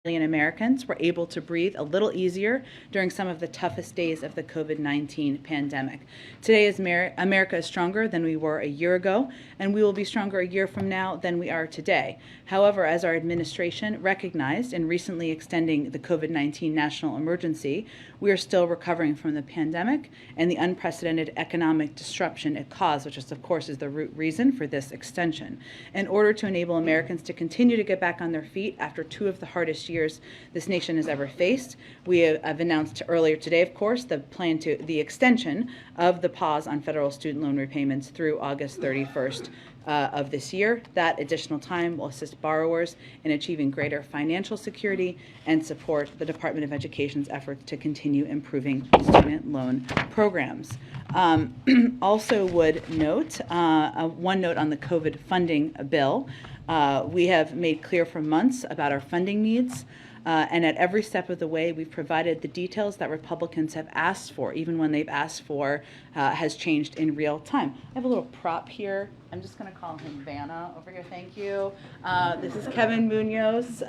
Americans were able to breathe a little easier during some of the toughest days of the COVID-19 pandemic. Today, America is stronger than we were a year ago, and we will be stronger a year from now than we are today. However, as our administration recognized in recently extending the COVID-19 national emergency, we are still recovering from the pandemic and the unprecedented economic disruption it caused, which is, of course, is the root reason for this extension. In order to enable Americans to continue to get back on their feet after two of the hardest years this nation has ever faced, we have announced earlier today, of course, the extension of the pause on federal student loan repayments through August 31st of this year. That additional time will assist borrowers in achieving greater financial security and support the Department of Education's efforts to continue improving student loan programs. Also would note, one note on the COVID funding bill. We have made clear for months about our funding needs. And at every step of the way, we've provided the details that Republicans have asked for, even when they've asked for has changed in real time. I have a little prop here. I'm just going to call him Vanna over here. Thank you. This is Kevin Munoz.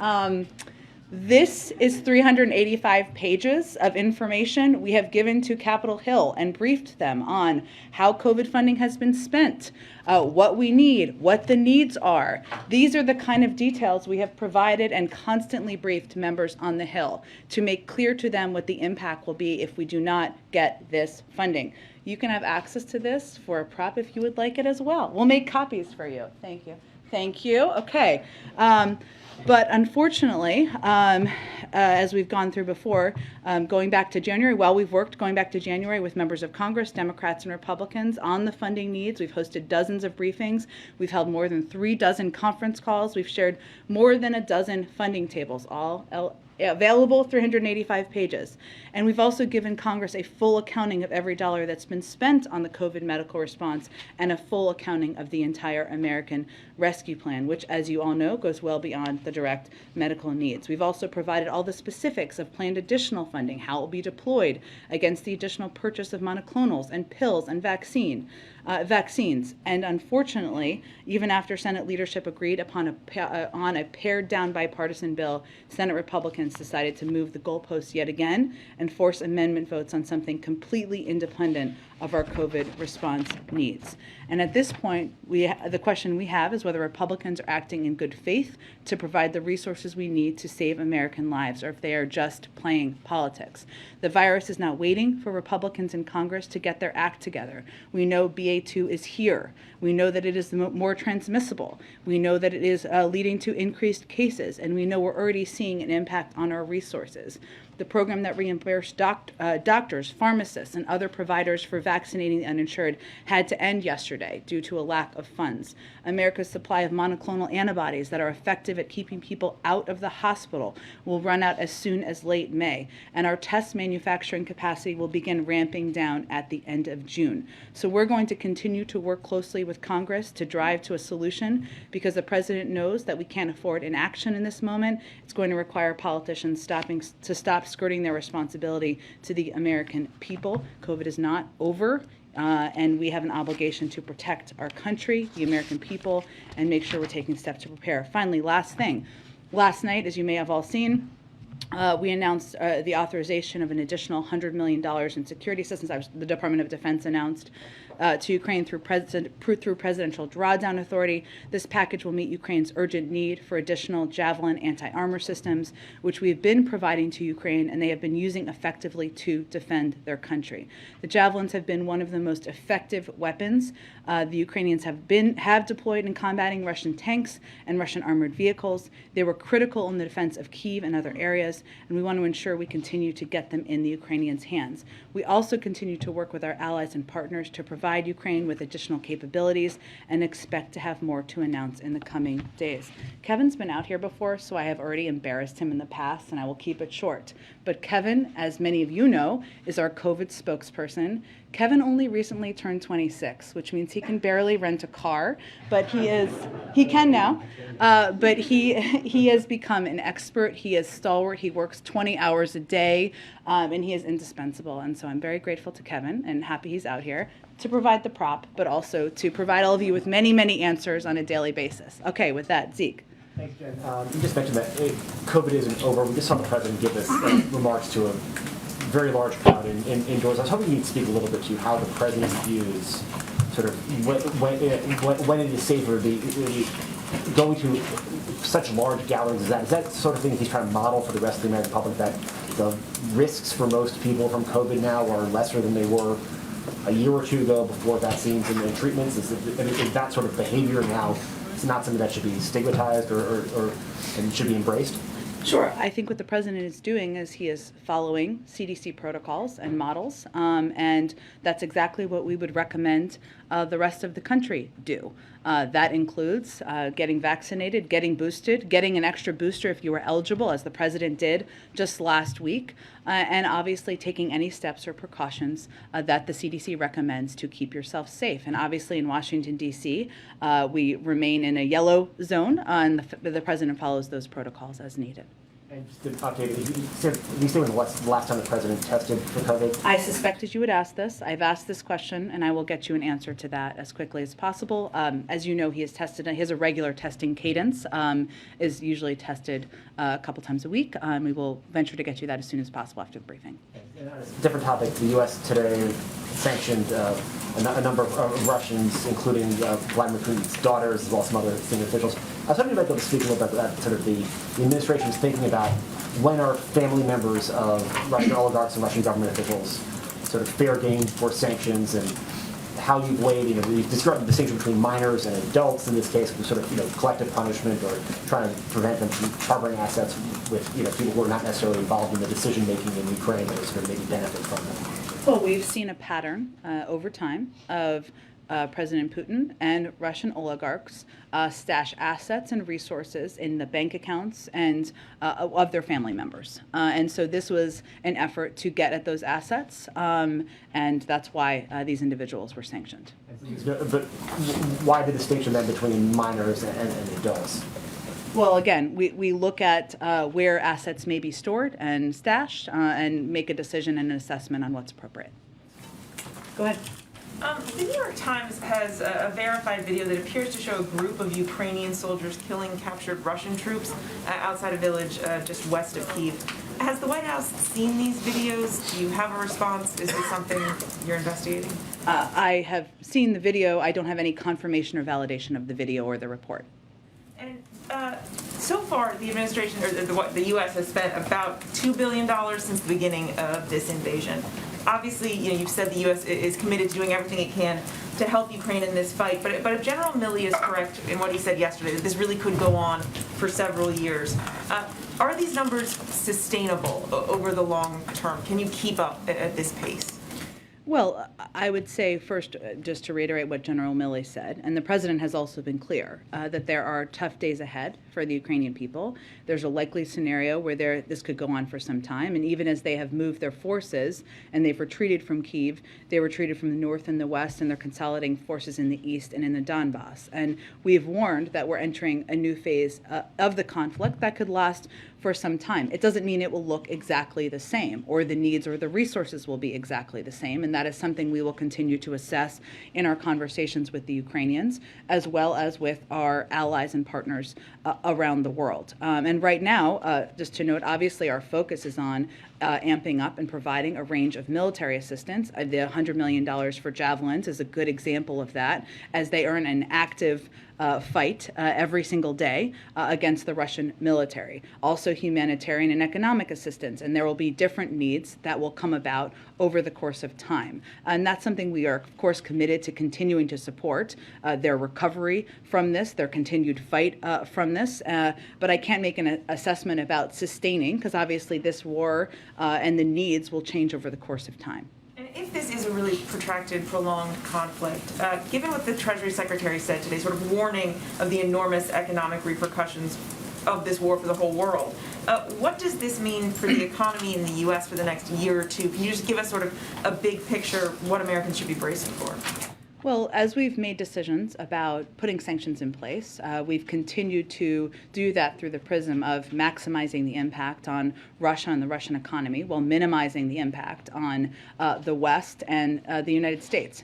This is 385 pages of information we have given to Capitol Hill and briefed them on how COVID funding has been spent, what we need, what the needs are. These are the kind of details we have provided and constantly briefed members on the Hill to make clear to them what the impact will be if we do not get this funding. You can have access to this for a prop if you would like it as well. We'll make copies for you. Thank you. Thank you. Okay. But unfortunately, as we've gone through before, going back to January, we've worked going back to January with members of Congress, Democrats and Republicans on the funding needs. We've hosted dozens of briefings. We've held more than 36 conference calls. We've shared more than a dozen funding tables, all available, 385 pages. And we've also given Congress a full accounting of every dollar that's been spent on the COVID medical response and a full accounting of the entire American Rescue Plan, which, as you all know, goes well beyond the direct medical needs. We've also provided all the specifics of planned additional funding, how it will be deployed against the additional purchase of monoclonals and pills and vaccines. And unfortunately, even after Senate leadership agreed upon a pared down bipartisan bill, Senate Republicans decided to move the goalposts yet again and force amendment votes on something completely independent of our COVID response needs. And at this point, the question we have is whether Republicans are acting in good faith to provide the resources we need to save American lives, or if they are just playing politics. The virus is not waiting for Republicans in Congress to get their act together. We know BA2 is here. We know that it is more transmissible. We know that it is leading to increased cases, and we know we're already seeing an impact on our resources. The program that reimbursed doctors, pharmacists, and other providers for vaccinating the uninsured had to end yesterday due to a lack of funds. America's supply of monoclonal antibodies that are effective at keeping people out of the hospital will run out as soon as late May, and our test manufacturing capacity will begin ramping down at the end of June. So we're going to continue to work closely with Congress to drive to a solution, because the president knows that we can't afford inaction in this moment. It's going to require politicians to stop skirting their responsibility to the American people. COVID is not over, and we have an obligation to protect our country, the American people, and make sure we're taking steps to prepare. Finally, last thing. Last night, as you may have all seen, we announced the authorization of an additional $100 million in security assistance. The Department of Defense announced to Ukraine through Presidential Drawdown Authority. This package will meet Ukraine's urgent need for additional Javelin anti-armor systems, which we've been providing to Ukraine, and they have been using effectively to defend their country. The Javelins have been one of the most effective weapons the Ukrainians have deployed in combating Russian tanks and Russian armored vehicles. They were critical in the defense of Kyiv and other areas, and we want to ensure we continue to get them in the Ukrainians' hands. We also continue to work with our allies and partners to provide Ukraine with additional capabilities and expect to have more to announce in the coming days. Kevin's been out here before, so I have already embarrassed him in the past, and I will keep it short. But Kevin, as many of you know, is our COVID spokesperson. Kevin only recently turned 26, which means he can barely rent a car, but he can now, but he has become an expert. He is stalwart. He works 20 hours a day, and he is indispensable. And so I'm very grateful to Kevin and happy he's out here to provide the prop, but also to provide all of you with many, many answers on a daily basis. Okay, with that, Zeke. Thanks, Jen. You just mentioned that COVID isn't over. We just saw the president give this remarks to a very large crowd indoors. I was hoping you'd speak a little bit to how the president views sort of when it is safer to be going to such large gatherings as that. Is that sort of thing he's trying to model for the rest of the American public, that the risks for most people from COVID now are lesser than they were a year or two ago before vaccines and treatments? Is that sort of behavior now not something that should be stigmatized or and should be embraced? Sure. I think what the president is doing is he is following CDC protocols and models, and that's exactly what we would recommend the rest of the country do. That includes getting vaccinated, getting boosted, getting an extra booster if you were eligible, as the president did just last week, and obviously taking any steps or precautions that the CDC recommends to keep yourself safe. And obviously in Washington, D.C., we remain in a yellow zone, and the president follows those protocols as needed. And just to update, you say when the last time the president tested for COVID? I suspected you would ask this. I've asked this question, and I will get you an answer to that as quickly as possible. As you know, he has tested. He has a regular testing cadence. Is usually tested a couple times a week. We will venture to get you that as soon as possible after the briefing. And on a different topic, the U.S. today sanctioned a number of Russians, including Vladimir Putin's daughters, as well as some other senior officials. I was hoping you might be able to speak a little bit about sort of the administration's thinking about when are family members of Russian oligarchs and Russian government officials sort of fair game for sanctions, and how you've weighed, you've described the distinction between minors and adults in this case, with sort of, collective punishment or trying to prevent them from harboring assets with, people who are not necessarily involved in the decision making in Ukraine, but sort of maybe benefit from them. Well, we've seen a pattern over time of President Putin and Russian oligarchs stash assets and resources in the bank accounts and of their family members. And so this was an effort to get at those assets, and that's why these individuals were sanctioned. But why the distinction then between minors and adults? Well, again, we look at where assets may be stored and stashed and make a decision and an assessment on what's appropriate. Go ahead. The New York Times has a verified video that appears to show a group of Ukrainian soldiers killing captured Russian troops outside a village just west of Kyiv. Has the White House seen these videos? Do you have a response? Is this something you're investigating? I have seen the video. I don't have any confirmation or validation of the video or the report. And so far, the administration, or the U.S. has spent about $2 billion since the beginning of this invasion. Obviously, you've said the U.S. is committed to doing everything it can to help Ukraine in this fight. But if General Milley is correct in what he said yesterday, that this really could go on for several years, are these numbers sustainable over the long term? Can you keep up at this pace? Well, I would say first, just to reiterate what General Milley said, and the president has also been clear, that there are tough days ahead for the Ukrainian people. There's a likely scenario where this could go on for some time, and even as they have moved their forces and they've retreated from Kyiv, they retreated from the north and the west, and they're consolidating forces in the east and in the Donbass. And we've warned that we're entering a new phase of the conflict that could last for some time. It doesn't mean it will look exactly the same, or the needs or the resources will be exactly the same, and that is something we will continue to assess in our conversations with the Ukrainians, as well as with our allies and partners around the world. And right now, just to note, obviously our focus is on amping up and providing a range of military assistance. The $100 million for Javelins is a good example of that, as they earn an active fight every single day against the Russian military. Also humanitarian and economic assistance, and there will be different needs that will come about over the course of time. And that's something we are, of course, committed to continuing to support, their recovery from this, their continued fight from this. But I can't make an assessment about sustaining, because obviously this war and the needs will change over the course of time. And if this is a really protracted, prolonged conflict, given what the Treasury Secretary said today, sort of warning of the enormous economic repercussions of this war for the whole world, what does this mean for the economy in the U.S. for the next year or two? Can you just give us sort of a big picture what Americans should be bracing for? Well, as we've made decisions about putting sanctions in place, we've continued to do that through the prism of maximizing the impact on Russia and the Russian economy while minimizing the impact on the West and the United States.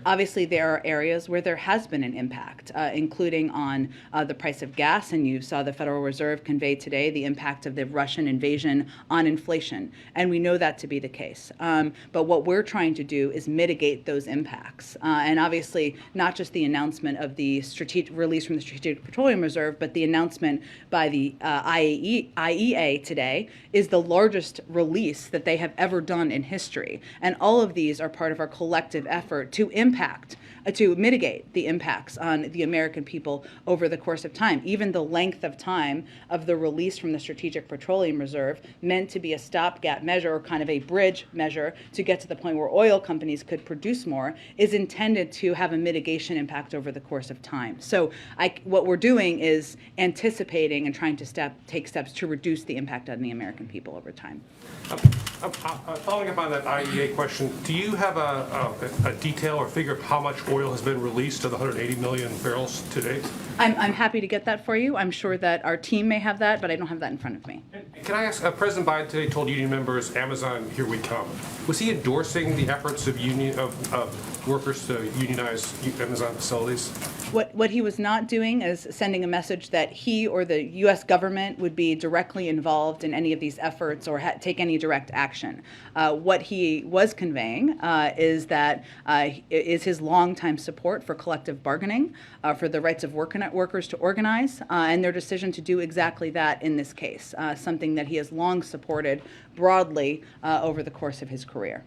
Obviously, there are areas where there has been an impact, including on the price of gas, and you saw the Federal Reserve convey today the impact of the Russian invasion on inflation, and we know that to be the case. But what we're trying to do is mitigate those impacts. And obviously, not just the announcement of the release from the Strategic Petroleum Reserve, but the announcement by the IEA today is the largest release that they have ever done in history. And all of these are part of our collective effort to mitigate the impacts on the American people over the course of time. Even the length of time of the release from the Strategic Petroleum Reserve, meant to be a stopgap measure or kind of a bridge measure to get to the point where oil companies could produce more, is intended to have a mitigation impact over the course of time. So what we're doing is anticipating and trying to take steps to reduce the impact on the American people over time. Following up on that IEA question, do you have a detail or figure of how much oil has been released of the 180 million barrels to date? I'm happy to get that for you. I'm sure that our team may have that, but I don't have that in front of me. Can I ask, President Biden today told union members, Amazon, here we come. Was he endorsing the efforts of workers to unionize Amazon facilities? What he was not doing is sending a message that he or the U.S. government would be directly involved in any of these efforts or take any direct action. What he was conveying is his longtime support for collective bargaining, for the rights of workers to organize, and their decision to do exactly that in this case, something that he has long supported broadly over the course of his career.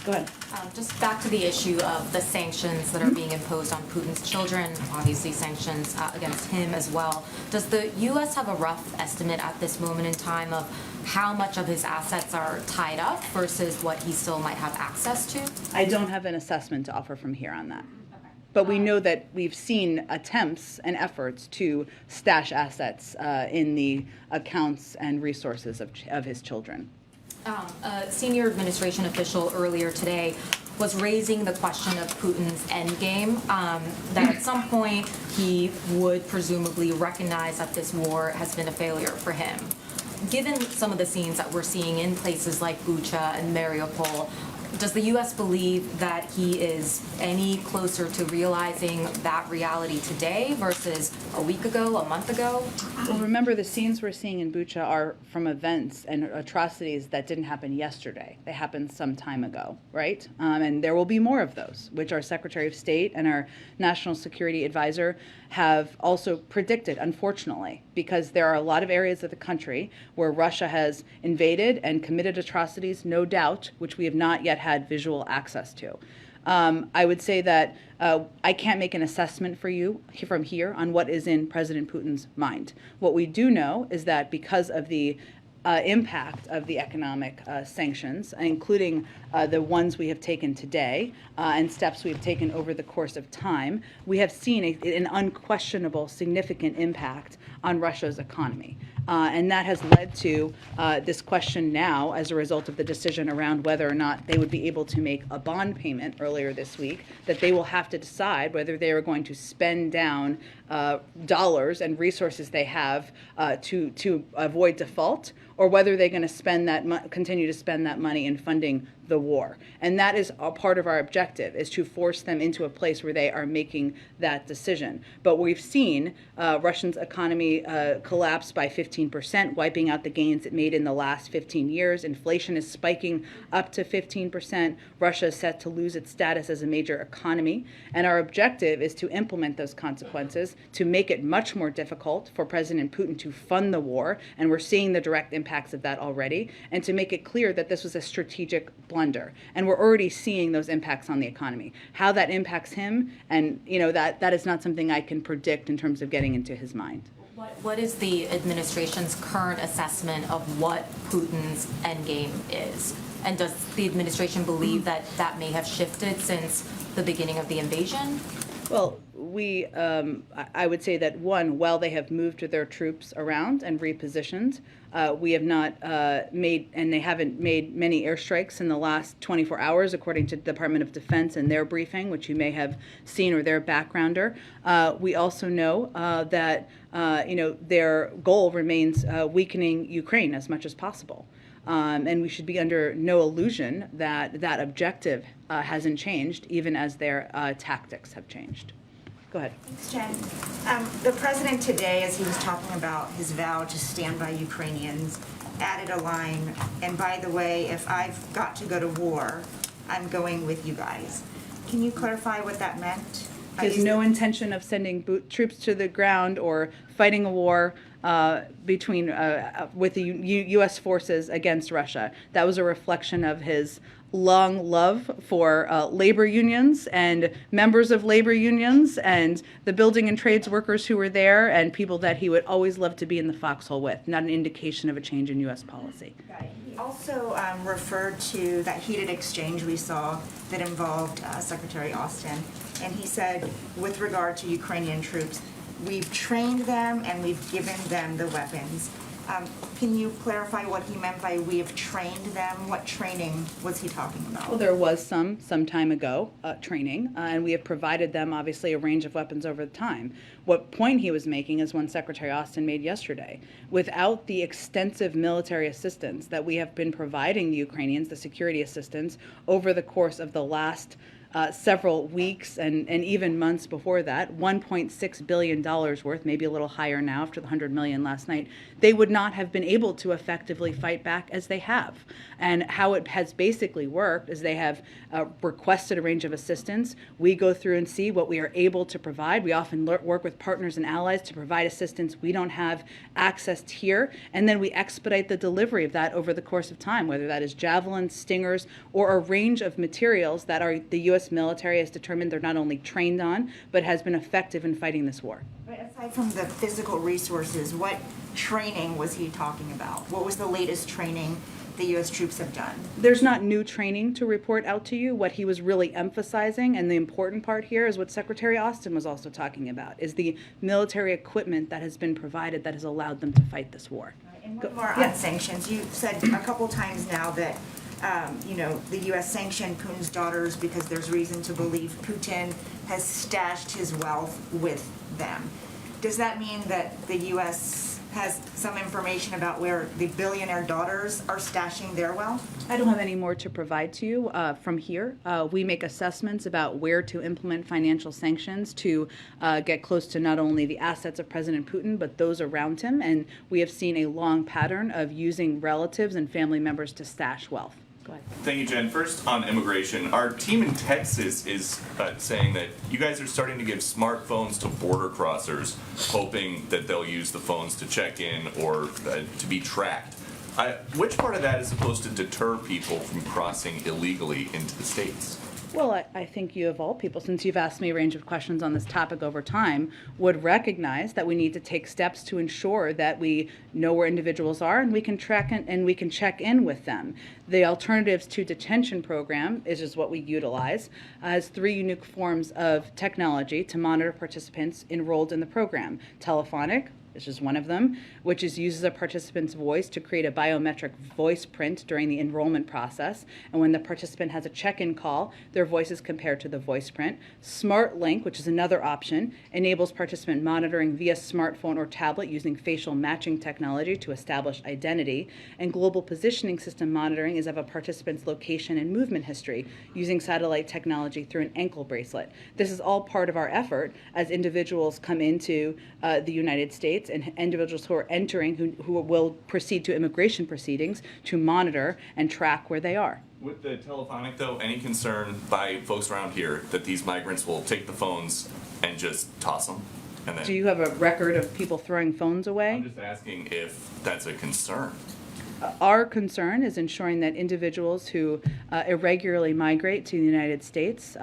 Go ahead. Just back to the issue of the sanctions that are being imposed on Putin's children, obviously sanctions against him as well. Does the U.S. have a rough estimate at this moment in time of how much of his assets are tied up versus what he still might have access to? I don't have an assessment to offer from here on that. But we know that we've seen attempts and efforts to stash assets in the accounts and resources of his children. A senior administration official earlier today was raising the question of Putin's endgame, that at some point he would presumably recognize that this war has been a failure for him. Given some of the scenes that we're seeing in places like Bucha and Mariupol, does the U.S. believe that he is any closer to realizing that reality today versus a week ago, a month ago? Well, remember, the scenes we're seeing in Bucha are from events and atrocities that didn't happen yesterday. They happened some time ago, right? And there will be more of those, which our Secretary of State and our National Security Advisor have also predicted, unfortunately, because there are a lot of areas of the country where Russia has invaded and committed atrocities, no doubt, which we have not yet had visual access to. I would say that I can't make an assessment for you from here on what is in President Putin's mind. What we do know is that because of the impact of the economic sanctions, including the ones we have taken today and steps we've taken over the course of time, we have seen an unquestionable significant impact on Russia's economy. And that has led to this question now as a result of the decision around whether or not they would be able to make a bond payment earlier this week, that they will have to decide whether they are going to spend down dollars and resources they have to avoid default, or whether they're going to continue to spend that money in funding the war. And that is a part of our objective, is to force them into a place where they are making that decision. But we've seen Russia's economy collapse by 15%, wiping out the gains it made in the last 15 years. Inflation is spiking up to 15%. Russia is set to lose its status as a major economy. And our objective is to implement those consequences, to make it much more difficult for President Putin to fund the war, and we're seeing the direct impacts of that already, and to make it clear that this was a strategic blunder. And we're already seeing those impacts on the economy. How that impacts him, and that is not something I can predict in terms of getting into his mind. What is the administration's current assessment of what Putin's endgame is? And does the administration believe that that may have shifted since the beginning of the invasion? Well, I would say that one, while they have moved their troops around and repositioned, we have not made, and they haven't made many airstrikes in the last 24 hours, according to the Department of Defense and their briefing, which you may have seen, or their backgrounder. We also know that their goal remains weakening Ukraine as much as possible. And we should be under no illusion that that objective hasn't changed, even as their tactics have changed. Go ahead. Thanks, Jen. The president today, as he was talking about his vow to stand by Ukrainians, added a line, and by the way, if I've got to go to war, I'm going with you guys. Can you clarify what that meant? He has no intention of sending troops to the ground or fighting a war between with the U.S. forces against Russia. That was a reflection of his long love for labor unions and members of labor unions and the building and trades workers who were there and people that he would always love to be in the foxhole with, not an indication of a change in U.S. policy. He also referred to that heated exchange we saw that involved Secretary Austin, and he said, with regard to Ukrainian troops, we've trained them and we've given them the weapons. Can you clarify what he meant by we have trained them? What training was he talking about? Well, there was some time ago training, and we have provided them, obviously, a range of weapons over time. What point he was making is one Secretary Austin made yesterday. Without the extensive military assistance that we have been providing the Ukrainians, the security assistance, over the course of the last several weeks and even months before that, $1.6 billion worth, maybe a little higher now after the $100 million last night, they would not have been able to effectively fight back as they have. And how it has basically worked is they have requested a range of assistance. We go through and see what we are able to provide. We often work with partners and allies to provide assistance we don't have access to here, and then we expedite the delivery of that over the course of time, whether that is javelins, stingers, or a range of materials that the U.S. military has determined they're not only trained on, but has been effective in fighting this war. But aside from the physical resources, what training was he talking about? What was the latest training the U.S. troops have done? There's not new training to report out to you. What he was really emphasizing, and the important part here, is what Secretary Austin was also talking about, is the military equipment that has been provided that has allowed them to fight this war. And one more on sanctions. You've said a couple times now that the U.S. sanctioned Putin's daughters because there's reason to believe Putin has stashed his wealth with them. Does that mean that the U.S. has some information about where the billionaire daughters are stashing their wealth? I don't have any more to provide to you from here. We make assessments about where to implement financial sanctions to get close to not only the assets of President Putin, but those around him. And we have seen a long pattern of using relatives and family members to stash wealth. Go ahead. Thank you, Jen. First, on immigration, our team in Texas is saying that you guys are starting to give smartphones to border crossers, hoping that they'll use the phones to check in or to be tracked. Which part of that is supposed to deter people from crossing illegally into the States? Well, I think you, of all people, since you've asked me a range of questions on this topic over time, would recognize that we need to take steps to ensure that we know where individuals are and we can track and we can check in with them. The Alternatives to Detention program is just what we utilize, has 3 unique forms of technology to monitor participants enrolled in the program. Telephonic, this is one of them, which uses a participant's voice to create a biometric voice print during the enrollment process. And when the participant has a check-in call, their voice is compared to the voice print. Smart Link, which is another option, enables participant monitoring via smartphone or tablet using facial matching technology to establish identity. And Global Positioning System monitoring is of a participant's location and movement history using satellite technology through an ankle bracelet. This is all part of our effort as individuals come into the United States and individuals who are entering, who will proceed to immigration proceedings, to monitor and track where they are. With the telephonic, though, any concern by folks around here that these migrants will take the phones and just toss them? And then, Do you have a record of people throwing phones away? I'm just asking if that's a concern. Our concern is ensuring that individuals who irregularly migrate to the United States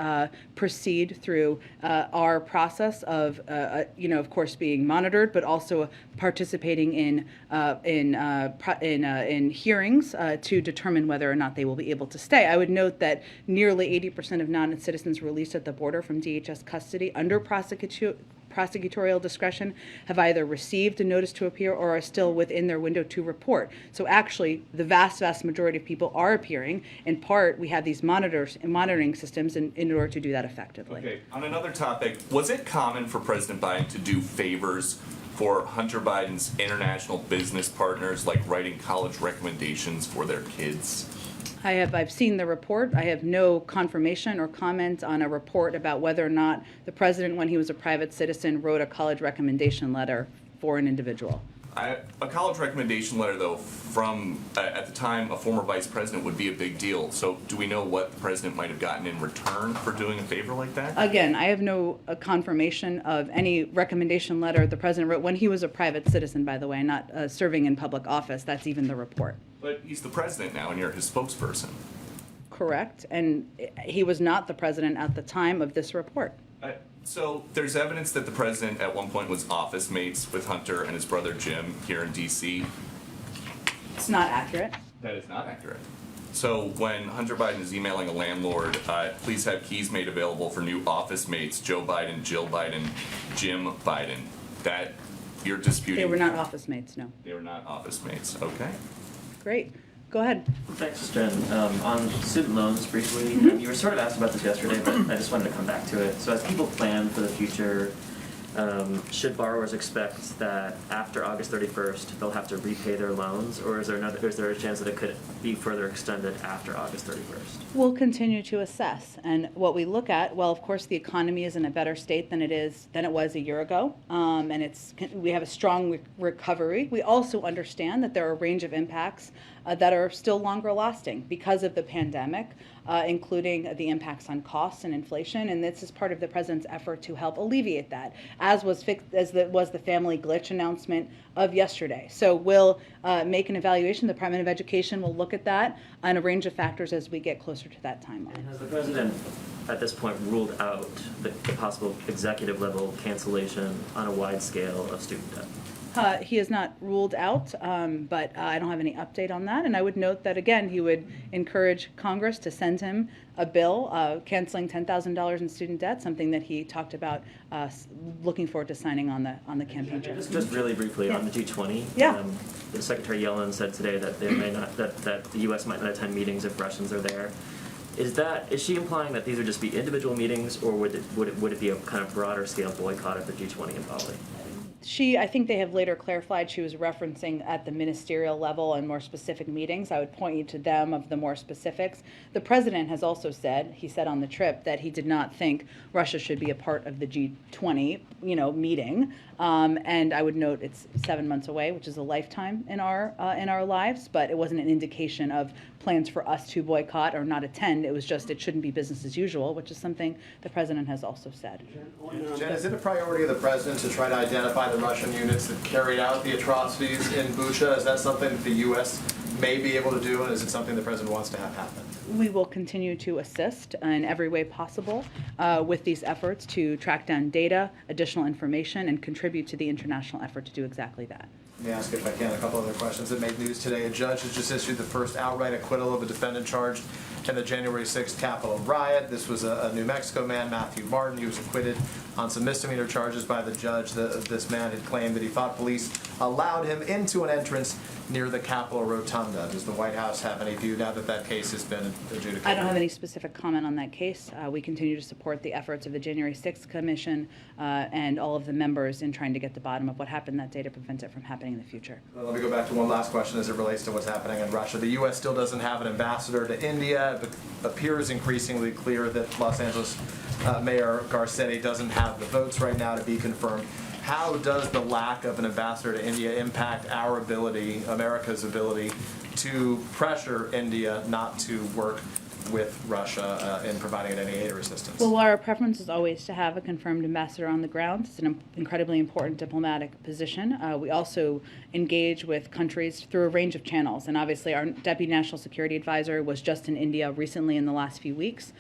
proceed through our process of, of course, being monitored, but also participating in hearings to determine whether or not they will be able to stay. I would note that nearly 80% of non-citizens released at the border from DHS custody under prosecutorial discretion have either received a notice to appear or are still within their window to report. So actually, the vast majority of people are appearing. In part, we have these monitoring systems in order to do that effectively. Okay, on another topic, was it common for President Biden to do favors for Hunter Biden's international business partners, like writing college recommendations for their kids? I've seen the report. I have no confirmation or comment on a report about whether or not the president, when he was a private citizen, wrote a college recommendation letter for an individual. A college recommendation letter, though, from, at the time, a former vice president would be a big deal. So do we know what the president might have gotten in return for doing a favor like that? Again, I have no confirmation of any recommendation letter the president wrote when he was a private citizen, by the way, not serving in public office. That's even the report. But he's the president now, and you're his spokesperson. Correct. And he was not the president at the time of this report. So there's evidence that the president at one point was office mates with Hunter and his brother Jim here in D.C. It's not accurate. That is not accurate. So when Hunter Biden is emailing a landlord, please have keys made available for new office mates, Joe Biden, Jill Biden, Jim Biden, that you're disputing. They were not office mates, no. They were not office mates, okay. Great. Go ahead. Thanks, Jen. On student loans, briefly, you were sort of asked about this yesterday, but I just wanted to come back to it. So as people plan for the future, should borrowers expect that after August 31st they'll have to repay their loans, or is there a chance that it could be further extended after August 31st? We'll continue to assess, and what we look at, well, of course, the economy is in a better state than it was a year ago, and we have a strong recovery. We also understand that there are a range of impacts that are still longer lasting because of the pandemic, including the impacts on costs and inflation, and this is part of the president's effort to help alleviate that, as was the family glitch announcement of yesterday. So we'll make an evaluation. The Department of Education will look at that on a range of factors as we get closer to that timeline. And has the president at this point ruled out the possible executive level cancellation on a wide scale of student debt? He has not ruled out, but I don't have any update on that. And I would note that, again, he would encourage Congress to send him a bill canceling $10,000 in student debt, something that he talked about looking forward to signing on the campaign trail. Just really briefly, Yeah. on the G20, Yeah. Secretary Yellen said today that that the U.S. might not attend meetings if Russians are there. Is she implying that these would just be individual meetings, or would it be a kind of broader scale boycott of the G20 in Bali? I think they have later clarified she was referencing at the ministerial level and more specific meetings. I would point you to them of the more specifics. The president has also said, he said on the trip, that he did not think Russia should be a part of the G20, meeting. And I would note it's 7 months away, which is a lifetime in our lives, but it wasn't an indication of plans for us to boycott or not attend. It was just it shouldn't be business as usual, which is something the president has also said. Jen, is it a priority of the president to try to identify the Russian units that carried out the atrocities in Bucha? Is that something that the U.S. may be able to do, and is it something the president wants to have happen? We will continue to assist in every way possible with these efforts to track down data, additional information, and contribute to the international effort to do exactly that. Let me ask, if I can, a couple other questions that made news today. A judge has just issued the first outright acquittal of a defendant charged in the January 6th Capitol riot. This was a New Mexico man, Matthew Martin. He was acquitted on some misdemeanor charges by the judge. This man had claimed that he thought police allowed him into an entrance near the Capitol Rotunda. Does the White House have any view now that that case has been adjudicated? I don't have any specific comment on that case. We continue to support the efforts of the January 6th Commission and all of the members in trying to get to the bottom of what happened that day to prevent it from happening in the future. Well, let me go back to one last question as it relates to what's happening in Russia. The U.S. still doesn't have an ambassador to India. It appears increasingly clear that Los Angeles Mayor Garcetti doesn't have the votes right now to be confirmed. How does the lack of an ambassador to India impact our ability, America's ability, to pressure India not to work with Russia in providing any aid or assistance? Well, our preference is always to have a confirmed ambassador on the ground. It's an incredibly important diplomatic position. We also engage with countries through a range of channels, and obviously our Deputy National Security Advisor was just in India recently in the last few weeks,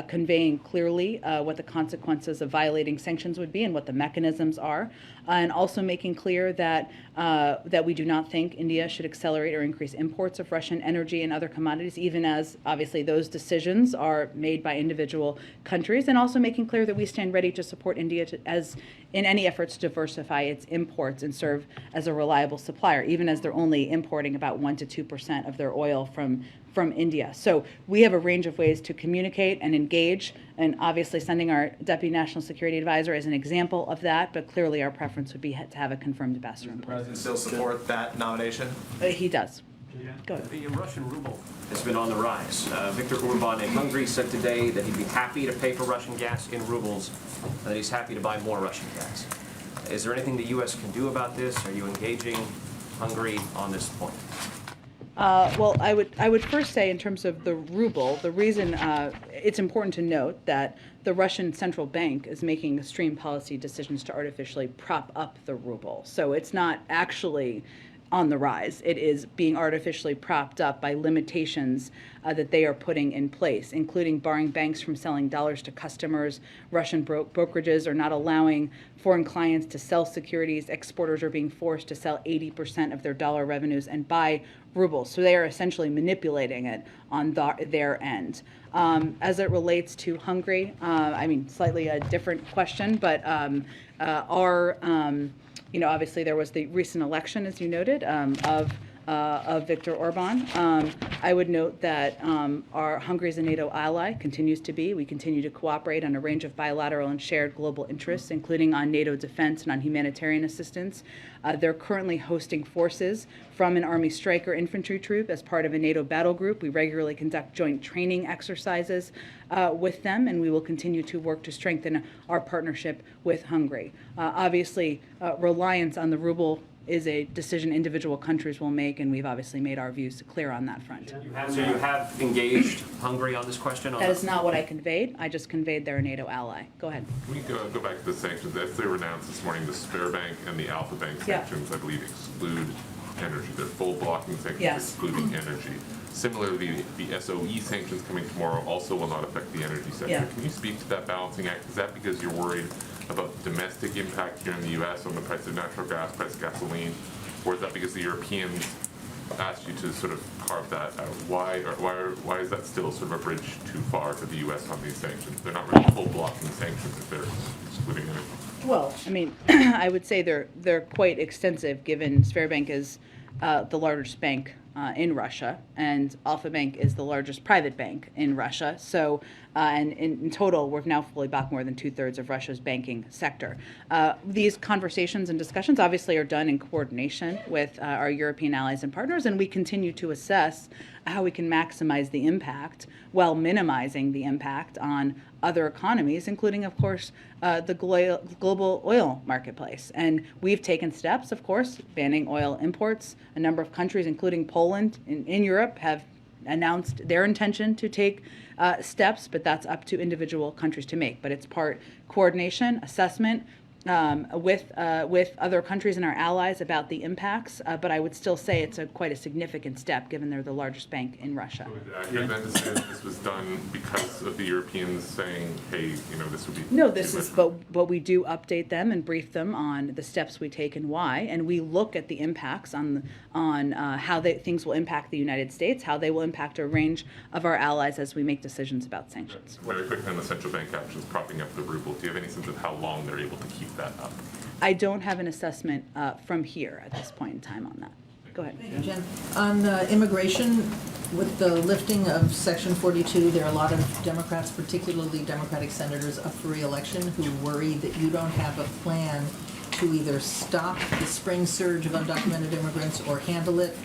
conveying clearly what the consequences of violating sanctions would be and what the mechanisms are, and also making clear that that we do not think India should accelerate or increase imports of Russian energy and other commodities, even as obviously those decisions are made by individual countries, and also making clear that we stand ready to support India as in any efforts to diversify its imports and serve as a reliable supplier, even as they're only importing about 1% to 2% of their oil from India. So we have a range of ways to communicate and engage, and obviously sending our Deputy National Security Advisor is an example of that, but clearly our preference would be to have a confirmed ambassador in Does the place. President still support that nomination? He does. Go ahead. The Russian ruble has been on the rise. Viktor Orban in Hungary said today that he'd be happy to pay for Russian gas in rubles and that he's happy to buy more Russian gas. Is there anything the U.S. can do about this? Are you engaging Hungary on this point? Well, I would first say in terms of the ruble, the reason it's important to note that the Russian central bank is making extreme policy decisions to artificially prop up the ruble. So it's not actually on the rise. It is being artificially propped up by limitations that they are putting in place, including barring banks from selling dollars to customers. Russian brokerages are not allowing foreign clients to sell securities. Exporters are being forced to sell 80% of their dollar revenues and buy rubles. So they are essentially manipulating it on their end. As it relates to Hungary, I mean, slightly a different question, but obviously there was the recent election, as you noted, of Viktor Orban. I would note that our Hungary is a NATO ally, continues to be. We continue to cooperate on a range of bilateral and shared global interests, including on NATO defense and on humanitarian assistance. They're currently hosting forces from an Army Stryker infantry troop as part of a NATO battle group. We regularly conduct joint training exercises with them, and we will continue to work to strengthen our partnership with Hungary. Obviously, reliance on the ruble is a decision individual countries will make, and we've obviously made our views clear on that front. So you have engaged Hungary on this question? That is not what I conveyed. I just conveyed they're a NATO ally. Go ahead. Can we go back to the sanctions? As they were announced this morning, the Sberbank and the Alpha Bank sanctions, I believe, exclude energy. They're full blocking sanctions excluding energy. Similarly, the SOE sanctions coming tomorrow also will not affect the energy sector. Yeah. Can you speak to that balancing act? Is that because you're worried about the domestic impact here in the U.S. on the price of natural gas, price of gasoline, or is that because the Europeans asked you to sort of carve that out? Why is that still sort of a bridge too far for the U.S. on these sanctions? They're not really full blocking sanctions if they're excluding energy. Well, I mean, I would say they're quite extensive, given Sberbank is the largest bank in Russia, and Alpha Bank is the largest private bank in Russia. So, and in total, we've now fully bought more than 2/3 of Russia's banking sector. These conversations and discussions obviously are done in coordination with our European allies and partners, and we continue to assess how we can maximize the impact while minimizing the impact on other economies, including, of course, the global oil marketplace. And we've taken steps, of course, banning oil imports. A number of countries, including Poland in Europe, have announced their intention to take steps, but that's up to individual countries to make. But it's part coordination, assessment, with other countries and our allies about the impacts, but I would still say it's quite a significant step given they're the largest bank in Russia. Then to say that this was done because of the Europeans saying, hey, this would be... No, but we do update them and brief them on the steps we take and why, and we look at the impacts on how things will impact the United States, how they will impact a range of our allies as we make decisions about sanctions. Very quickly on the central bank actions propping up the ruble, do you have any sense of how long they're able to keep that up? I don't have an assessment from here at this point in time on that. Go ahead. Thank you, Jen. On immigration, with the lifting of Section 42, there are a lot of Democrats, particularly Democratic senators, up for re-election who worry that you don't have a plan to either stop the spring surge of undocumented immigrants or handle it.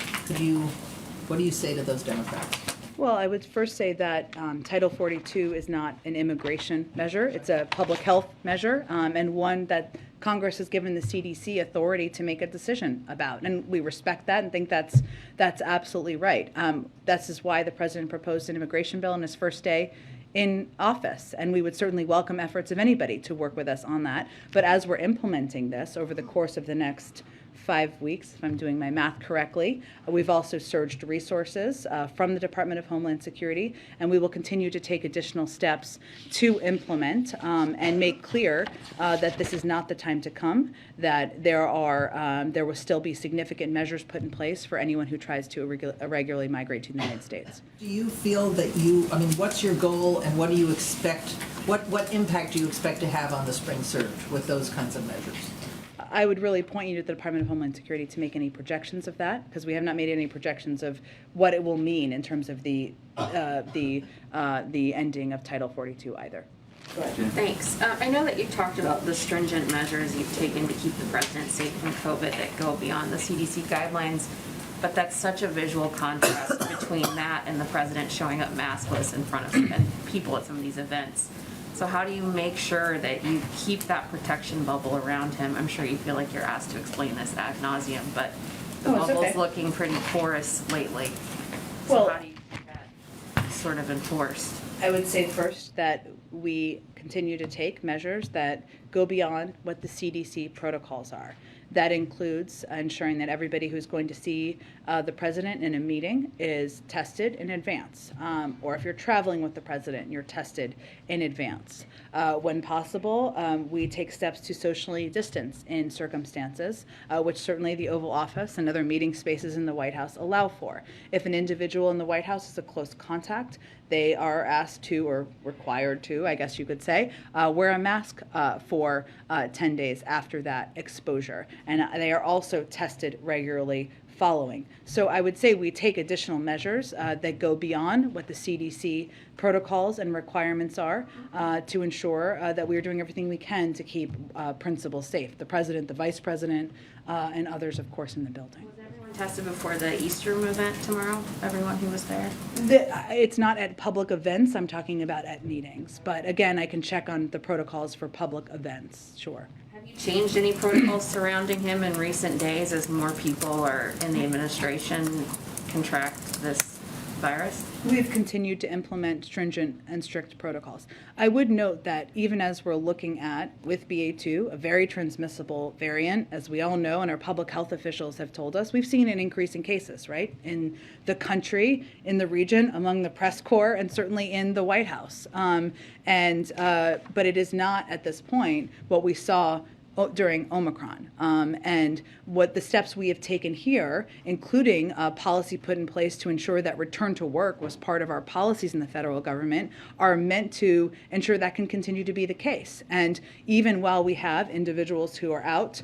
What do you say to those Democrats? Well, I would first say that Title 42 is not an immigration measure. It's a public health measure, and one that Congress has given the CDC authority to make a decision about. And we respect that and think that's absolutely right. This is why the president proposed an immigration bill on his first day in office, and we would certainly welcome efforts of anybody to work with us on that. But as we're implementing this over the course of the next 5 weeks, if I'm doing my math correctly, we've also surged resources from the Department of Homeland Security, and we will continue to take additional steps to implement and make clear that this is not the time to come, that there will still be significant measures put in place for anyone who tries to irregularly migrate to the United States. Do you feel that what's your goal and what do you expect, what impact do you expect to have on the spring surge with those kinds of measures? I would really point you to the Department of Homeland Security to make any projections of that, because we have not made any projections of what it will mean in terms of the ending of Title 42 either. Thanks. I know that you talked about the stringent measures you've taken to keep the president safe from COVID that go beyond the CDC guidelines, but that's such a visual contrast between that and the president showing up maskless in front of people at some of these events. So how do you make sure that you keep that protection bubble around him? I'm sure you feel like you're asked to explain this ad nauseum, but the bubble's looking pretty porous lately. So how do you keep that sort of enforced? I would say first that we continue to take measures that go beyond what the CDC protocols are. That includes ensuring that everybody who's going to see the president in a meeting is tested in advance. Or if you're traveling with the president, you're tested in advance. When possible, we take steps to socially distance in circumstances, which certainly the Oval Office and other meeting spaces in the White House allow for. If an individual in the White House is a close contact, they are asked to, or required to, I guess you could say, wear a mask for 10 days after that exposure. And they are also tested regularly following. So I would say we take additional measures that go beyond what the CDC protocols and requirements are to ensure that we are doing everything we can to keep principals safe. The president, the vice president, and others, of course, in the building. Was everyone tested before the Easter movement tomorrow? Everyone who was there? It's not at public events. I'm talking about at meetings. But again, I can check on the protocols for public events, sure. Have you changed any protocols surrounding him in recent days as more people are in the administration contract this virus? We've continued to implement stringent and strict protocols. I would note that even as we're looking at, with BA2, a very transmissible variant, as we all know, and our public health officials have told us, we've seen an increase in cases, right? In the country, in the region, among the press corps, and certainly in the White House. But it is not, at this point, what we saw during Omicron. And what the steps we have taken here, including a policy put in place to ensure that return to work was part of our policies in the federal government, are meant to ensure that can continue to be the case. And even while we have individuals who are out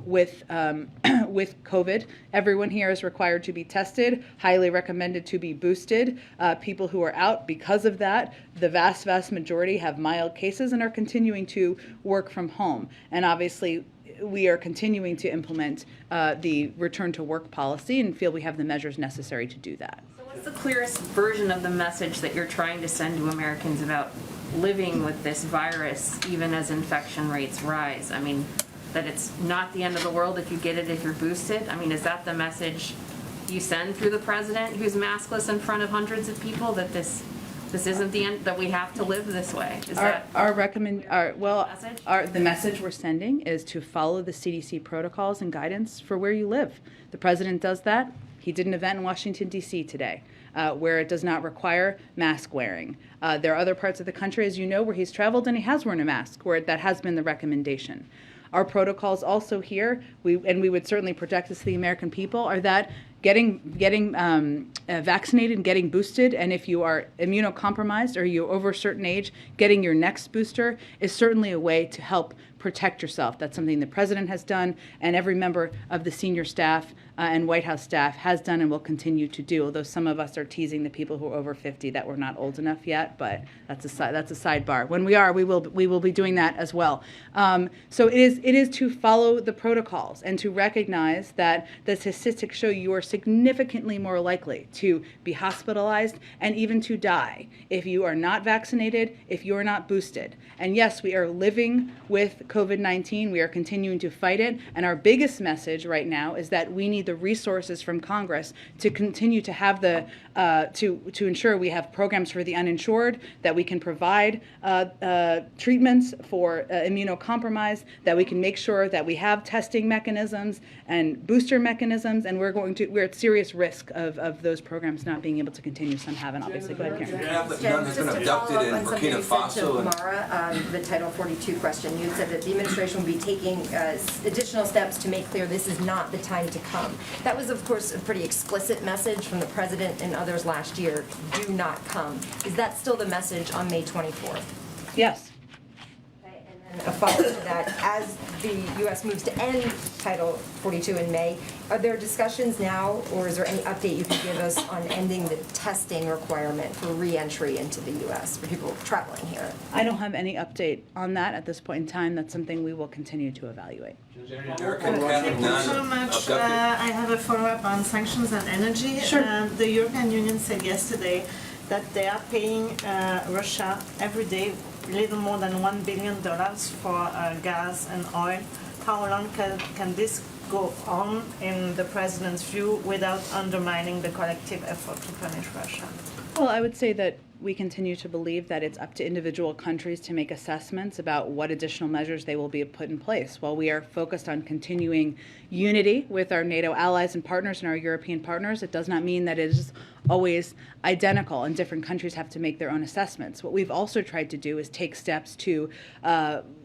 with COVID, everyone here is required to be tested, highly recommended to be boosted. People who are out because of that, the vast majority have mild cases and are continuing to work from home. And obviously, we are continuing to implement the return to work policy and feel we have the measures necessary to do that. So what's the clearest version of the message that you're trying to send to Americans about living with this virus, even as infection rates rise? I mean, that it's not the end of the world if you get it, if you're boosted? I mean, is that the message you send through the president who's maskless in front of hundreds of people, that this isn't the end, that we have to live this way? Is the message we're sending is to follow the CDC protocols and guidance for where you live. The president does that. He did an event in Washington, D.C. today where it does not require mask wearing. There are other parts of the country, as you know, where he's traveled and he has worn a mask, where that has been the recommendation. Our protocols also here, we would certainly project this to the American people, are that getting vaccinated and getting boosted, and if you are immunocompromised or you're over a certain age, getting your next booster is certainly a way to help protect yourself. That's something the president has done, and every member of the senior staff and White House staff has done and will continue to do, although some of us are teasing the people who are over 50 that we're not old enough yet, but that's a sidebar. When we are, we will be doing that as well. So it is to follow the protocols and to recognize that the statistics show you are significantly more likely to be hospitalized and even to die if you are not vaccinated, if you are not boosted. And yes, we are living with COVID-19. We are continuing to fight it. And our biggest message right now is that we need the resources from Congress to continue to have to ensure we have programs for the uninsured, that we can provide treatments for immunocompromised, that we can make sure that we have testing mechanisms and booster mechanisms, and we're at serious risk of those programs not being able to continue. Some haven't, obviously. Go ahead, Karen. Jen, just to follow up on something you said to Mara, the Title 42 question, you said that the administration will be taking additional steps to make clear this is not the time to come. That was, of course, a pretty explicit message from the president and others last year, do not come. Is that still the message on May 24th? Yes. And a follow-up to that, as the U.S. moves to end Title 42 in May, are there discussions now, or is there any update you can give us on ending the testing requirement for re-entry into the U.S. for people traveling here? I don't have any update on that at this point in time. That's something we will continue to evaluate. Thank you so much. I have a follow-up on sanctions and energy. Sure. The European Union said yesterday that they are paying Russia every day little more than $1 billion for gas and oil. How long can this go on, in the president's view, without undermining the collective effort to punish Russia? Well, I would say that we continue to believe that it's up to individual countries to make assessments about what additional measures they will be put in place. While we are focused on continuing unity with our NATO allies and partners and our European partners, it does not mean that it is always identical, and different countries have to make their own assessments. What we've also tried to do is take steps to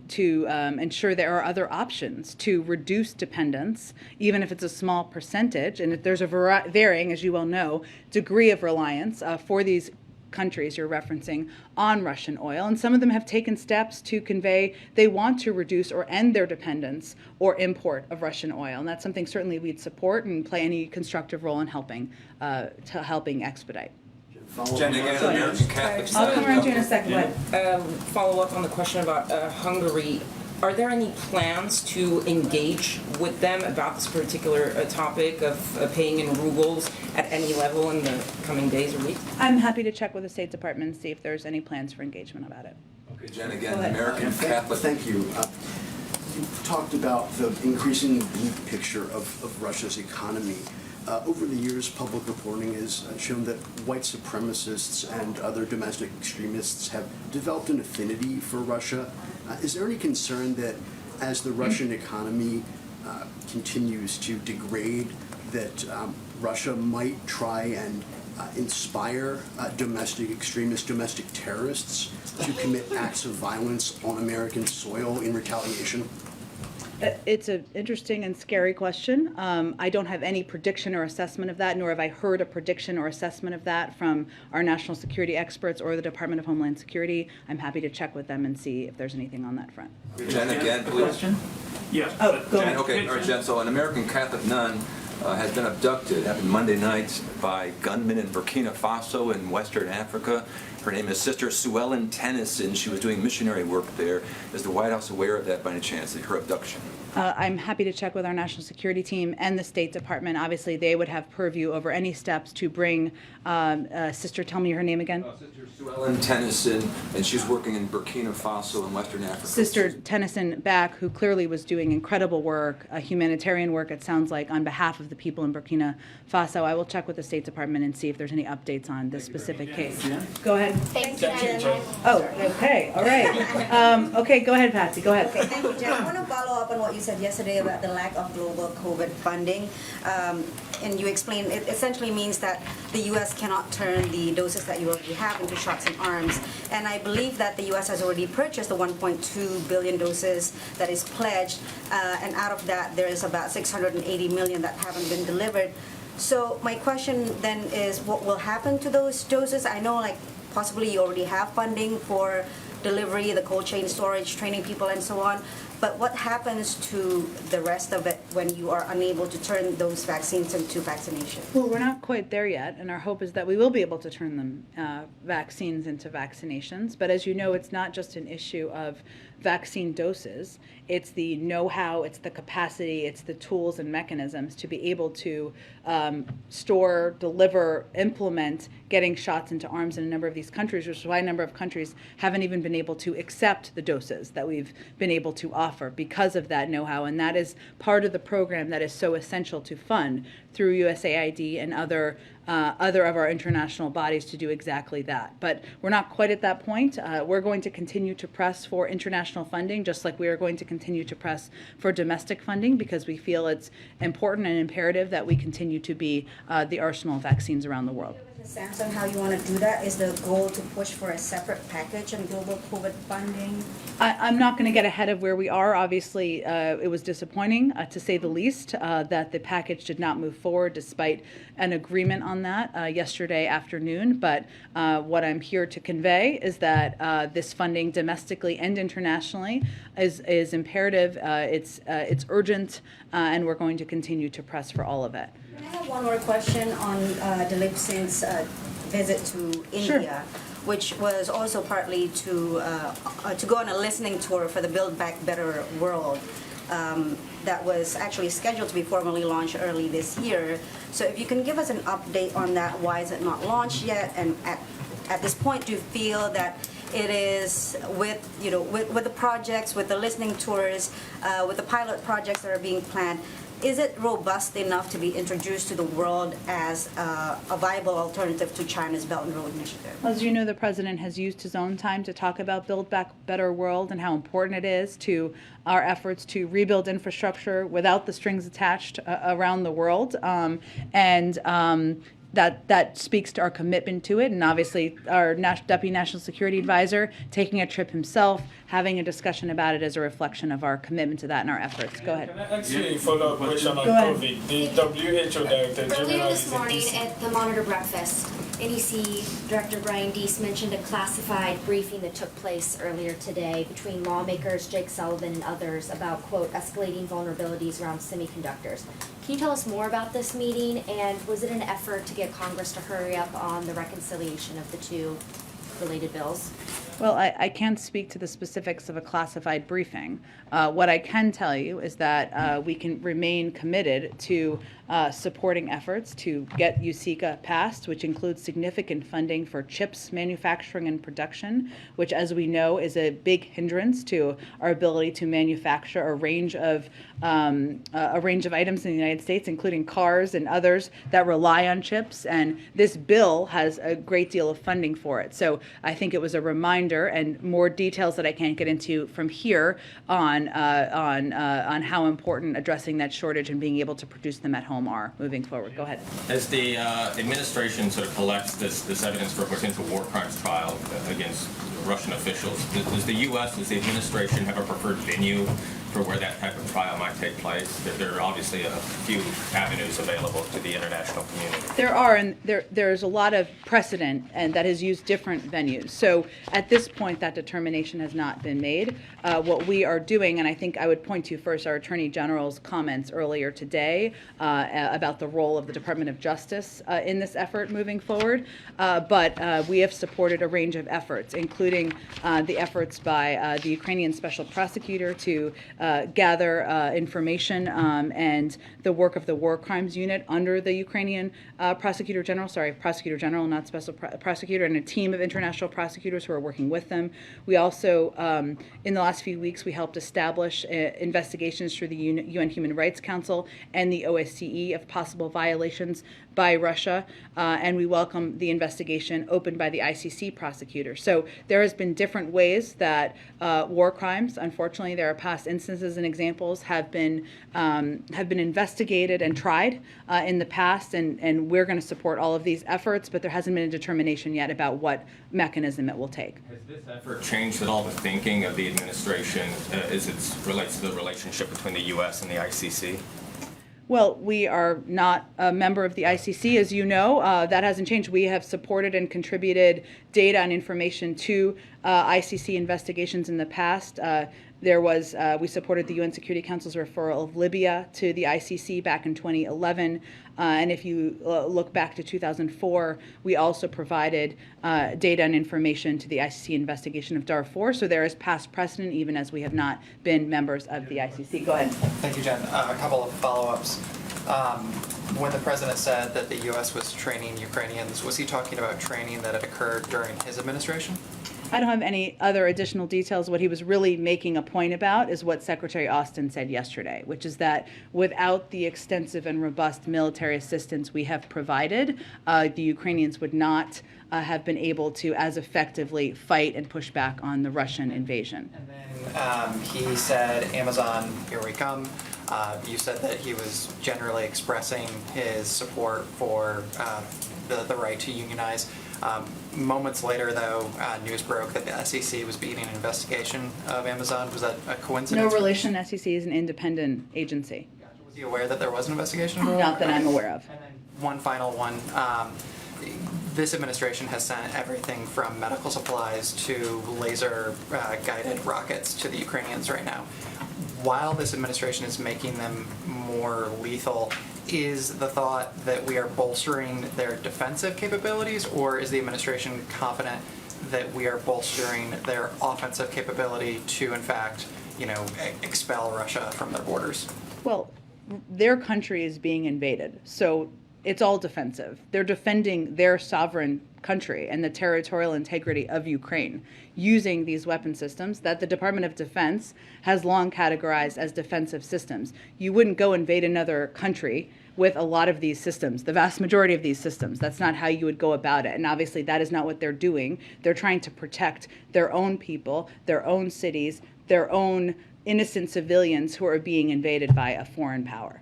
ensure there are other options to reduce dependence, even if it's a small percentage, and if there's a varying, as you well know, degree of reliance for these countries you're referencing on Russian oil, and some of them have taken steps to convey they want to reduce or end their dependence or import of Russian oil, and that's something certainly we'd support and play any constructive role in helping expedite. Jen, again, American Catholics. I'll come around to you in a second. Follow up on the question about Hungary. Are there any plans to engage with them about this particular topic of paying in rubles at any level in the coming days or weeks? I'm happy to check with the State Department and see if there's any plans for engagement about it. Okay, Jen, again, American Catholic. Thank you. You've talked about the increasingly bleak picture of Russia's economy. Over the years, public reporting has shown that white supremacists and other domestic extremists have developed an affinity for Russia. Is there any concern that as the Russian economy continues to degrade, that Russia might try and inspire domestic extremists, domestic terrorists to commit acts of violence on American soil in retaliation? It's an interesting and scary question. I don't have any prediction or assessment of that, nor have I heard a prediction or assessment of that from our national security experts or the Department of Homeland Security. I'm happy to check with them and see if there's anything on that front. Jen, again, please. Yes. Oh, go Jen, ahead. okay, all right, Jen. So an American Catholic nun has been abducted, happened Monday night, by gunmen in Burkina Faso in Western Africa. Her name is Sister Sue Ellen Tennyson. She was doing missionary work there. Is the White House aware of that by any chance, her abduction? I'm happy to check with our national security team and the State Department. Obviously, they would have purview over any steps to bring Sister, tell me her name again. Sister Sue Ellen Tennyson, and she's working in Burkina Faso in Western Africa. Sister Tennyson back, who clearly was doing incredible work, humanitarian work, it sounds like, on behalf of the people in Burkina Faso. I will check with the State Department and see if there's any updates on this specific case. Go ahead. Thank you, Jen. Oh, okay, all right. Okay, go ahead, Patsy, go ahead. Okay, thank you, Jen. I want to follow up on what you said yesterday about the lack of global COVID funding. And you explained it essentially means that the U.S. cannot turn the doses that you already have into shots in arms. And I believe that the U.S. has already purchased the 1.2 billion doses that is pledged. And out of that, there is about 680 million that haven't been delivered. So my question then is, what will happen to those doses? I know, like, possibly you already have funding for delivery, the cold chain storage, training people, and so on. But what happens to the rest of it when you are unable to turn those vaccines into vaccination? Well, we're not quite there yet, and our hope is that we will be able to turn them vaccines into vaccinations. But as you know, it's not just an issue of vaccine doses. It's the know-how, it's the capacity, it's the tools and mechanisms to be able to store, deliver, implement getting shots into arms in a number of these countries, which is why a number of countries haven't even been able to accept the doses that we've been able to offer offer because of that know-how, and that is part of the program that is so essential to fund through USAID and other of our international bodies to do exactly that. But we're not quite at that point. We're going to continue to press for international funding, just like we are going to continue to press for domestic funding, because we feel it's important and imperative that we continue to be the arsenal of vaccines around the world. A sense on how you want to do that? Is the goal to push for a separate package on global COVID funding? I'm not going to get ahead of where we are. Obviously, it was disappointing, to say the least, that the package did not move forward despite an agreement on that yesterday afternoon. But what I'm here to convey is that this funding domestically and internationally is imperative. It's urgent, and we're going to continue to press for all of it. I have one more question on Dilip Singh's visit to India, which was also partly to go on a listening tour for the Build Back Better World that was actually scheduled to be formally launched early this year. So if you can give us an update on that, why is it not launched yet? And at this point, do you feel that it is with the projects, with the listening tours, with the pilot projects that are being planned, is it robust enough to be introduced to the world as a viable alternative to China's Belt and Road Initiative? As you know, the president has used his own time to talk about Build Back Better World and how important it is to our efforts to rebuild infrastructure without the strings attached around the world. That speaks to our commitment to it, and obviously our Deputy National Security Advisor taking a trip himself, having a discussion about it as a reflection of our commitment to that and our efforts. Go ahead. Can I ask you a follow-up question on Go ahead. COVID? The WHO Director General Earlier is this in morning DC. at the Monitor Breakfast, NEC Director Brian Deese mentioned a classified briefing that took place earlier today between lawmakers, Jake Sullivan, and others about, quote, escalating vulnerabilities around semiconductors. Can you tell us more about this meeting, and was it an effort to get Congress to hurry up on the reconciliation of the two related bills? Well, I can't speak to the specifics of a classified briefing. What I can tell you is that we can remain committed to supporting efforts to get USICA passed, which includes significant funding for chips manufacturing and production, which, as we know, is a big hindrance to our ability to manufacture a range of items in the United States, including cars and others that rely on chips. And this bill has a great deal of funding for it. So I think it was a reminder, and more details that I can't get into from here on how important addressing that shortage and being able to produce them at home are moving forward. Go ahead. As the administration sort of collects this evidence for a potential war crimes trial against Russian officials, does the U.S., does the administration have a preferred venue for where that type of trial might take place? There are obviously a few avenues available to the international community. There are, and there's a lot of precedent and that has used different venues. So at this point, that determination has not been made. What we are doing, and I think I would point to first our Attorney General's comments earlier today about the role of the Department of Justice in this effort moving forward. But we have supported a range of efforts, including the efforts by the Ukrainian Special Prosecutor to gather information and the work of the War Crimes Unit under the Ukrainian Prosecutor General, not Special Prosecutor, and a team of international prosecutors who are working with them. We also, in the last few weeks, we helped establish investigations through the UN Human Rights Council and the OSCE of possible violations by Russia, and we welcome the investigation opened by the ICC prosecutor. So there has been different ways that war crimes, unfortunately, there are past instances and examples, have been investigated and tried in the past, and we're going to support all of these efforts, but there hasn't been a determination yet about what mechanism it will take. Has this effort changed at all the thinking of the administration as it relates to the relationship between the U.S. and the ICC? Well, we are not a member of the ICC, as you know. That hasn't changed. We have supported and contributed data and information to ICC investigations in the past. We supported the UN Security Council's referral of Libya to the ICC back in 2011. And if you look back to 2004, we also provided data and information to the ICC investigation of Darfur. So there is past precedent, even as we have not been members of the ICC. Go ahead. Thank you, Jen. A couple of follow-ups. When the president said that the U.S. was training Ukrainians, was he talking about training that had occurred during his administration? I don't have any other additional details. What he was really making a point about is what Secretary Austin said yesterday, which is that without the extensive and robust military assistance we have provided, the Ukrainians would not have been able to as effectively fight and push back on the Russian invasion. He said, Amazon, here we come. You said that he was generally expressing his support for the right to unionize. Moments later, though, news broke that the SEC was beginning an investigation of Amazon. Was that a coincidence? No relation. SEC is an independent agency. Was he aware that there was an investigation? Not that I'm aware of. And then one final one. This administration has sent everything from medical supplies to laser-guided rockets to the Ukrainians right now. While this administration is making them more lethal, is the thought that we are bolstering their defensive capabilities, or is the administration confident that we are bolstering their offensive capability to, in fact, expel Russia from their borders? Well, their country is being invaded, so it's all defensive. They're defending their sovereign country and the territorial integrity of Ukraine using these weapon systems that the Department of Defense has long categorized as defensive systems. You wouldn't go invade another country with a lot of these systems, the vast majority of these systems. That's not how you would go about it. And obviously that is not what they're doing. They're trying to protect their own people, their own cities, their own innocent civilians who are being invaded by a foreign power.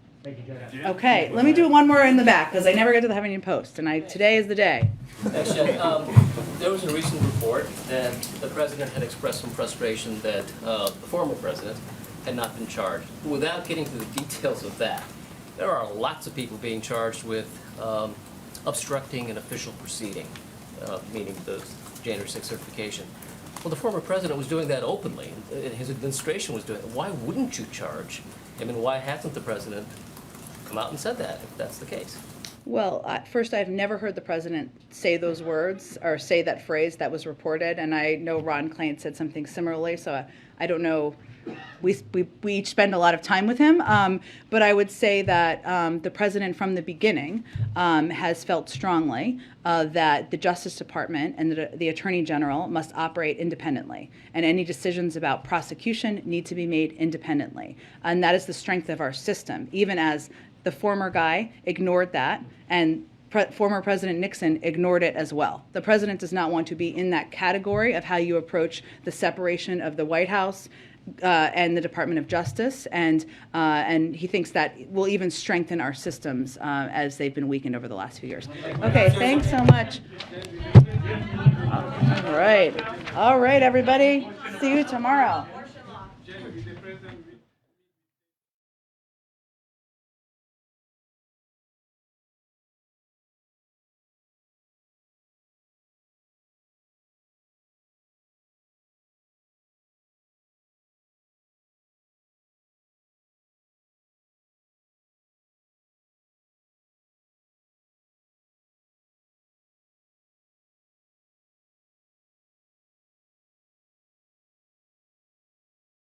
Okay, let me do one more in the back because I never get to the Huffington Post, and today is the day. Actually, there was a recent report that the president had expressed some frustration that the former president had not been charged. Without getting to the details of that, there are lots of people being charged with obstructing an official proceeding, meaning the January 6th certification. Well, the former president was doing that openly, and his administration was doing it. Why wouldn't you charge him, and why hasn't the president come out and said that, if that's the case? Well, first, I've never heard the president say those words or say that phrase that was reported, and I know Ron Klain said something similarly, so I don't know. We each spend a lot of time with him, but I would say that the president from the beginning has felt strongly that the Justice Department and the Attorney General must operate independently, and any decisions about prosecution need to be made independently. And that is the strength of our system, even as the former guy ignored that, and former President Nixon ignored it as well. The president does not want to be in that category of how you approach the separation of the White House and the Department of Justice, and he thinks that will even strengthen our systems as they've been weakened over the last few years. Okay, thanks so much. All right, everybody. See you tomorrow.